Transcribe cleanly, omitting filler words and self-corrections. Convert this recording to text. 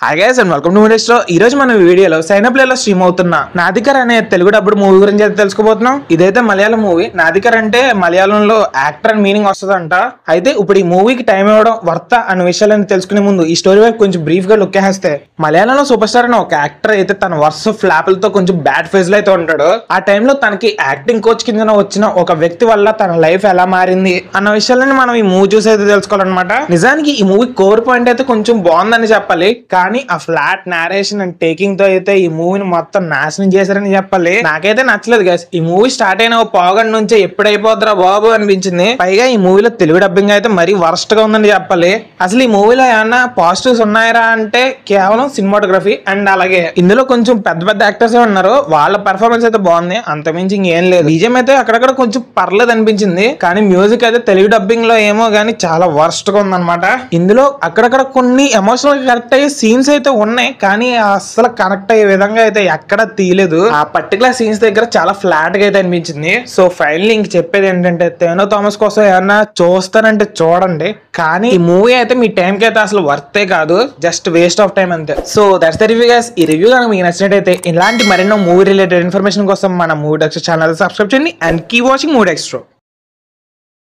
Hi guys and welcome to movies లో ఈ రోజు మన వీడియోలో సైనప్లే లో స్ట్రీమ్ అవుతున్న నాదికర్ అనే తెలుగు డబ్బుడు మూవీ గురించి అయితే తెలుసుకోబోతున్నాం. ఇదైతే మలయాళం మూవీ. నాదికర్ అంటే మలయాళంలో యాక్టర్ అని మీనింగ్ వస్తుందంట. అయితే ఇప్పుడు ఈ మూవీకి టైం ఇవ్వడం వర్త అనే విషయాలను తెలుసుకునే ముందు ఈ స్టోరీ వైపు కొంచెం బ్రీఫ్ గా లుక్ వేస్తే, మలయాళంలో సూపర్ స్టార్ అనే ఒక యాక్టర్ అయితే తన వరుస ఫ్లాపులతో కొంచెం బ్యాడ్ ఫేజ్ లో అయితే ఉంటాడు. ఆ టైంలో తనకి యాక్టింగ్ కోచ్ కింద వచ్చిన ఒక వ్యక్తి వల్ల తన లైఫ్ ఎలా మారింది అన్న విషయాలని మనం ఈ మూవీ చూసి అయితే తెలుసుకోవాలన్నమాట. నిజానికి ఈ మూవీ కోర్ పాయింట్ అయితే కొంచెం బాగుందని చెప్పాలి, కానీ ఆ ఫ్లాట్ నారేషన్ అండ్ టేకింగ్ తో అయితే ఈ మూవీని మొత్తం నాశనం చేశారని చెప్పాలి. నాకైతే నచ్చలేదు గైస్. ఈ మూవీ స్టార్ట్ అయిన పావుగంట నుంచే ఎప్పుడైపోద్రా బాబు అనిపించింది. పైగా ఈ మూవీలో తెలుగు డబ్బింగ్ అయితే మరీ వరస్ట్ గా ఉందని చెప్పాలి. అసలు ఈ మూవీలో ఏమన్నా పాజిటివ్స్ ఉన్నాయరా అంటే కేవలం సినిమాటోగ్రఫీ అండ్ అలాగే ఇందులో కొంచెం పెద్ద పెద్ద యాక్టర్స్ ఉన్నారు, వాళ్ళ పెర్ఫార్మెన్స్ అయితే బాగుంది, అంతమించి ఇంకేం లేదు. బీజం అయితే అక్కడక్కడ కొంచెం పర్లేదు అనిపించింది, కానీ మ్యూజిక్ అయితే తెలుగు డబ్బింగ్ లో ఏమో గానీ చాలా వర్స్ట్ గా ఉందన్నమాట. ఇందులో అక్కడక్కడ కొన్ని ఎమోషనల్ కరెక్ట్ అయ్యే సీన్స్ అయితే ఉన్నాయి, కానీ అసలు కనెక్ట్ అయ్యే విధంగా అయితే ఎక్కడ తీయలేదు. ఆ పర్టికులర్ సీన్స్ దగ్గర చాలా ఫ్లాట్ గా అయితే అనిపించింది. సో ఫైనల్లీ ఇంక చెప్పేది ఏంటంటే, తేనో థామస్ కోసం ఏమన్నా చూస్తానంటే చూడండి, కానీ ఈ మూవీ అయితే మీ టైం కి అయితే అసలు వర్తే కాదు, జస్ట్ వేస్ట్ ఆఫ్ టైం అంతే. So that's the review guys. ఈ రివ్యూ కనుక మీకు నచ్చినట్టయితే ఇలాంటి మరెన్నో మూవీ రిలేటెడ్ ఇన్ఫర్మేషన్ కోసం మన మూవీ డెక్స్ట్రా ఛానల్ సబ్స్క్రైబ్ చేయండి అండ్ కీప్ వాచింగ్ మూవీ డెక్స్ట్రా.